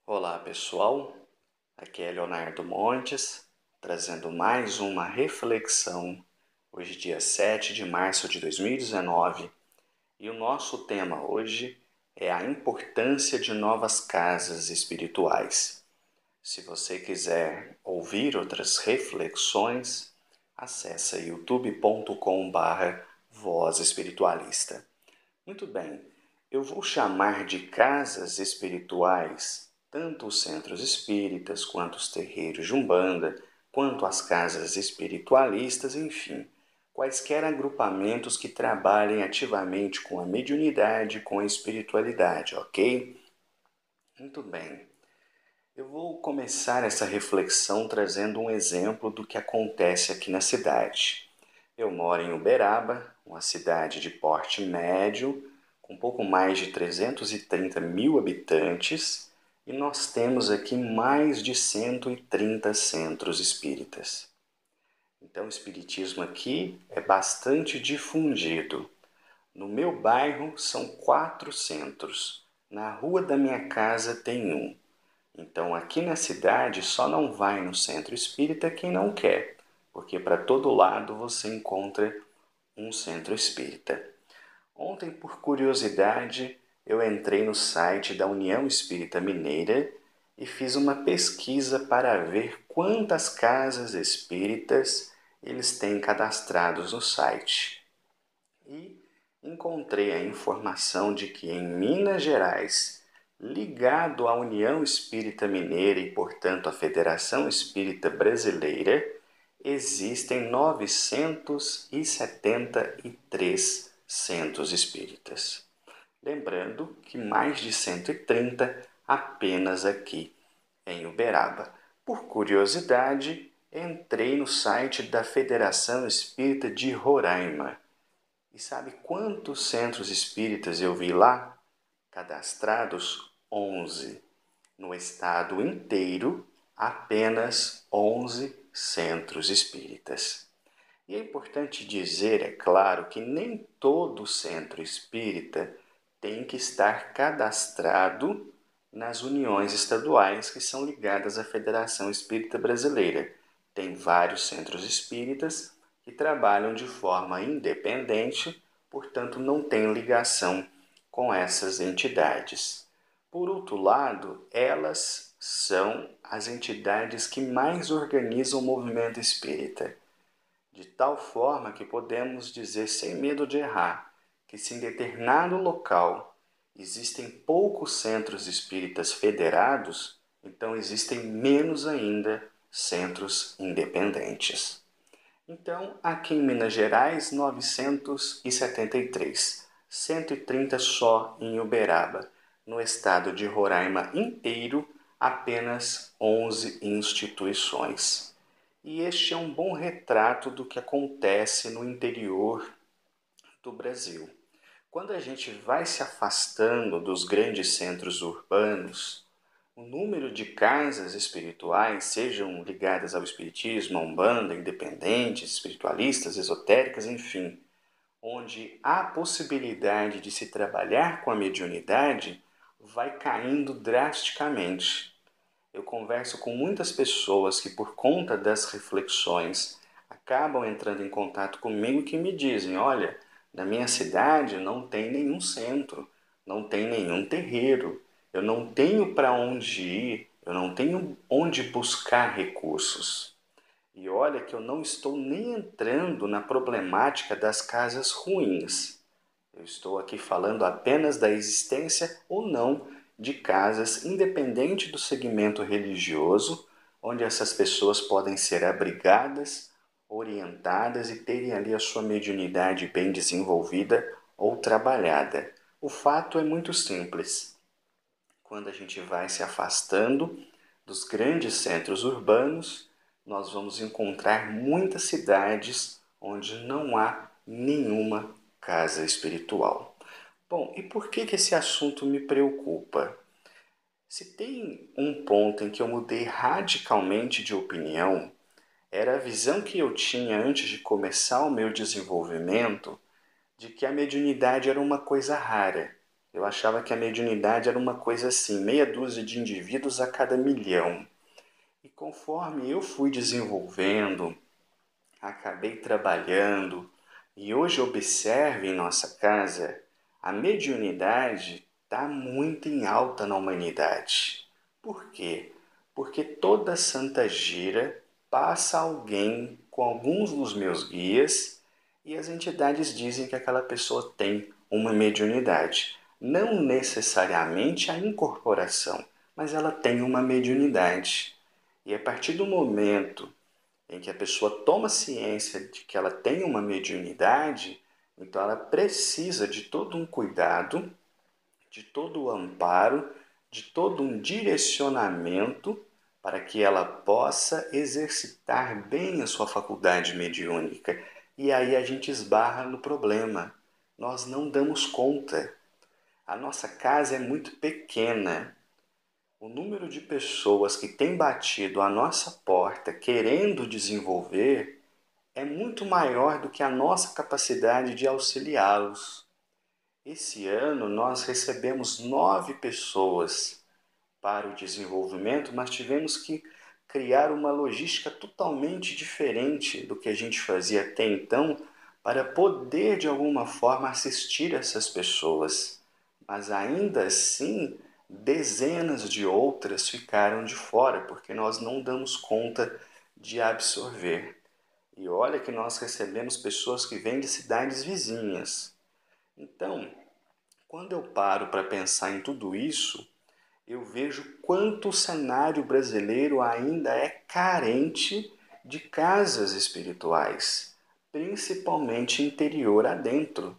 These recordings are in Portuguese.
Olá pessoal, aqui é Leonardo Montes, trazendo mais uma reflexão, hoje dia 7 de março de 2019, e o nosso tema hoje é a importância de novas casas espirituais. Se você quiser ouvir outras reflexões, acesse youtube.com/Voz Espiritualista. Muito bem, eu vou chamar de casas espirituais tanto os centros espíritas, quanto os terreiros de Umbanda, quanto as casas espiritualistas, enfim, quaisquer agrupamentos que trabalhem ativamente com a mediunidade, com a espiritualidade, ok? Muito bem. Eu vou começar essa reflexão trazendo um exemplo do que acontece aqui na cidade. Eu moro em Uberaba, uma cidade de porte médio, com pouco mais de 330 mil habitantes, e nós temos aqui mais de 130 centros espíritas. Então, o espiritismo aqui é bastante difundido. No meu bairro são 4 centros. Na rua da minha casa tem um. Então, aqui na cidade só não vai no centro espírita quem não quer, porque para todo lado você encontra um centro espírita. Ontem, por curiosidade, eu entrei no site da União Espírita Mineira e fiz uma pesquisa para ver quantas casas espíritas eles têm cadastrados no site. E encontrei a informação de que em Minas Gerais, ligado à União Espírita Mineira e, portanto, à Federação Espírita Brasileira, existem 973 centros espíritas. Lembrando que mais de 130 apenas aqui em Uberaba. Por curiosidade, entrei no site da Federação Espírita de Roraima. E sabe quantos centros espíritas eu vi lá? Cadastrados 11. No estado inteiro, apenas 11 centros espíritas. E é importante dizer, é claro, que nem todo centro espírita tem que estar cadastrado nas uniões estaduais que são ligadas à Federação Espírita Brasileira. Tem vários centros espíritas que trabalham de forma independente, portanto não têm ligação com essas entidades. Por outro lado, elas são as entidades que mais organizam o movimento espírita, de tal forma que podemos dizer sem medo de errar que se em determinado local existem poucos centros espíritas federados, então existem menos ainda centros independentes. Então, aqui em Minas Gerais, 973, 130 só em Uberaba. No estado de Roraima inteiro, apenas 11 instituições. E este é um bom retrato do que acontece no interior do Brasil. Quando a gente vai se afastando dos grandes centros urbanos, o número de casas espirituais, sejam ligadas ao espiritismo, a umbanda, independentes, espiritualistas, esotéricas, enfim, onde há possibilidade de se trabalhar com a mediunidade, vai caindo drasticamente. Eu converso com muitas pessoas que, por conta das reflexões, acabam entrando em contato comigo que me dizem: olha, na minha cidade não tem nenhum centro, não tem nenhum terreiro, eu não tenho para onde ir, eu não tenho onde buscar recursos. E olha que eu não estou nem entrando na problemática das casas ruins. Eu estou aqui falando apenas da existência ou não de casas, independente do segmento religioso, onde essas pessoas podem ser abrigadas, orientadas e terem ali a sua mediunidade bem desenvolvida ou trabalhada. O fato é muito simples. Quando a gente vai se afastando dos grandes centros urbanos, nós vamos encontrar muitas cidades onde não há nenhuma casa espiritual. Bom, e por que esse assunto me preocupa? Se tem um ponto em que eu mudei radicalmente de opinião, era a visão que eu tinha antes de começar o meu desenvolvimento de que a mediunidade era uma coisa rara. Eu achava que a mediunidade era uma coisa assim, meia dúzia de indivíduos a cada milhão. E conforme eu fui desenvolvendo, acabei trabalhando e hoje observe em nossa casa, a mediunidade está muito em alta na humanidade. Por quê? Porque toda santa gira passa alguém com alguns dos meus guias e as entidades dizem que aquela pessoa tem uma mediunidade. Não necessariamente a incorporação, mas ela tem uma mediunidade. E a partir do momento em que a pessoa toma ciência de que ela tem uma mediunidade, então ela precisa de todo um cuidado, de todo o amparo, de todo um direcionamento para que ela possa exercitar bem a sua faculdade mediúnica. E aí a gente esbarra no problema. Nós não damos conta. A nossa casa é muito pequena. O número de pessoas que tem batido à nossa porta querendo desenvolver é muito maior do que a nossa capacidade de auxiliá-los. Esse ano nós recebemos 9 pessoas para o desenvolvimento, mas tivemos que criar uma logística totalmente diferente do que a gente fazia até então para poder de alguma forma assistir essas pessoas. Mas ainda assim, dezenas de outras ficaram de fora porque nós não damos conta de absorver. E olha que nós recebemos pessoas que vêm de cidades vizinhas. Então, quando eu paro para pensar em tudo isso, eu vejo quanto o cenário brasileiro ainda é carente de casas espirituais, principalmente interior adentro.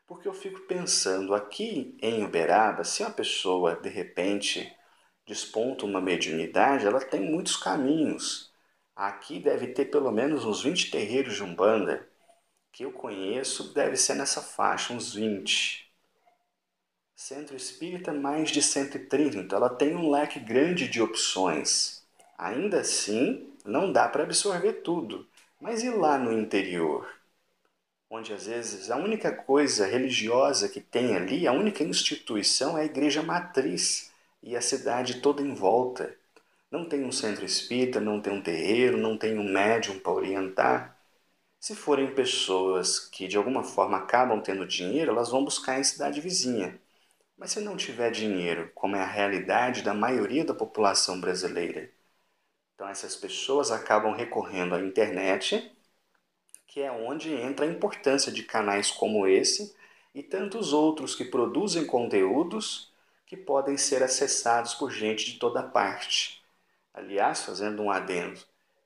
Porque eu fico pensando aqui em Uberaba, se uma pessoa de repente desponta uma mediunidade, ela tem muitos caminhos. Aqui deve ter pelo menos uns 20 terreiros de Umbanda, que eu conheço, deve ser nessa faixa, uns 20. Centro Espírita, mais de 130, então ela tem um leque grande de opções. Ainda assim, não dá para absorver tudo. Mas e lá no interior? Onde às vezes a única coisa religiosa que tem ali, a única instituição é a igreja matriz e a cidade toda em volta. Não tem um centro espírita, não tem um terreiro, não tem um médium para orientar. Se forem pessoas que de alguma forma acabam tendo dinheiro, elas vão buscar em cidade vizinha. Mas se não tiver dinheiro, como é a realidade da maioria da população brasileira, então essas pessoas acabam recorrendo à internet, que é onde entra a importância de canais como esse e tantos outros que produzem conteúdos que podem ser acessados por gente de toda parte. Aliás, fazendo um adendo,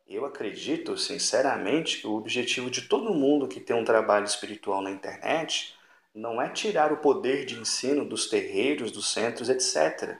eu acredito sinceramente que o objetivo de todo mundo que tem um trabalho espiritual na internet não é tirar o poder de ensino dos terreiros, dos centros, etc.,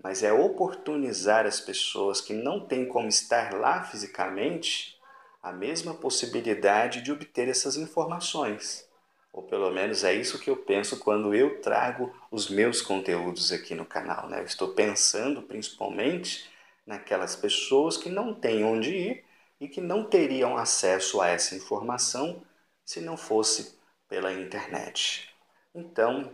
mas é oportunizar as pessoas que não têm como estar lá fisicamente a mesma possibilidade de obter essas informações. Ou pelo menos é isso que eu penso quando eu trago os meus conteúdos aqui no canal, né? Eu estou pensando principalmente naquelas pessoas que não têm onde ir e que não teriam acesso a essa informação se não fosse pela internet. Então,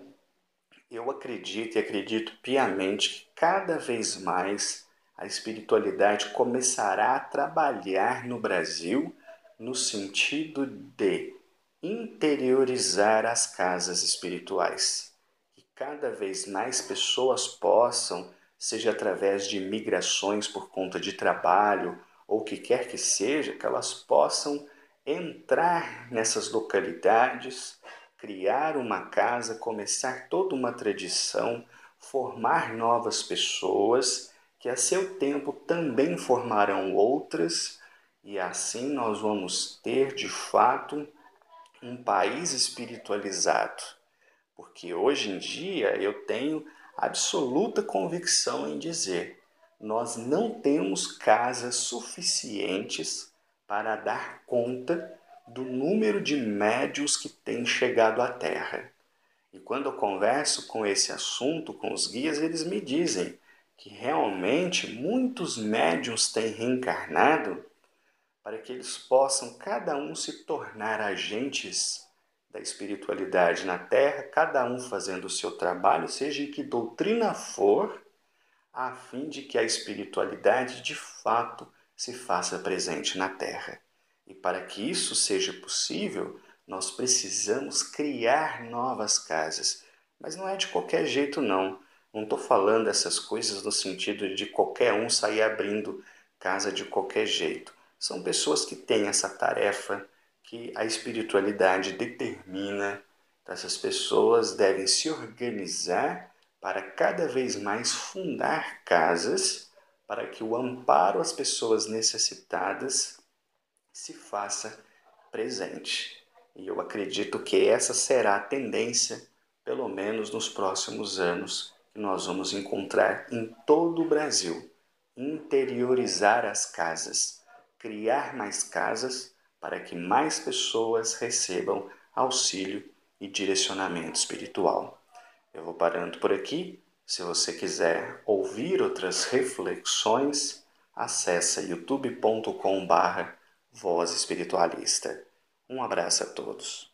eu acredito e acredito piamente que cada vez mais a espiritualidade começará a trabalhar no Brasil no sentido de interiorizar as casas espirituais. Que cada vez mais pessoas possam, seja através de migrações por conta de trabalho ou o que quer que seja, que elas possam entrar nessas localidades, criar uma casa, começar toda uma tradição, formar novas pessoas que a seu tempo também formarão outras, e assim nós vamos ter de fato um país espiritualizado. Porque hoje em dia eu tenho absoluta convicção em dizer: nós não temos casas suficientes para dar conta do número de médiuns que têm chegado à Terra. E quando eu converso com esse assunto com os guias, eles me dizem que realmente muitos médiuns têm reencarnado para que eles possam cada um se tornar agentes da espiritualidade na Terra, cada um fazendo o seu trabalho, seja em que doutrina for, a fim de que a espiritualidade de fato se faça presente na Terra. E para que isso seja possível, nós precisamos criar novas casas. Mas não é de qualquer jeito, não. Não estou falando essas coisas no sentido de qualquer um sair abrindo casa de qualquer jeito. São pessoas que têm essa tarefa que a espiritualidade determina. Essas pessoas devem se organizar para cada vez mais fundar casas para que o amparo às pessoas necessitadas se faça presente. E eu acredito que essa será a tendência, pelo menos nos próximos anos, que nós vamos encontrar em todo o Brasil. Interiorizar as casas, criar mais casas para que mais pessoas recebam auxílio e direcionamento espiritual. Eu vou parando por aqui. Se você quiser ouvir outras reflexões, acesse youtube.com/Voz Espiritualista. Um abraço a todos.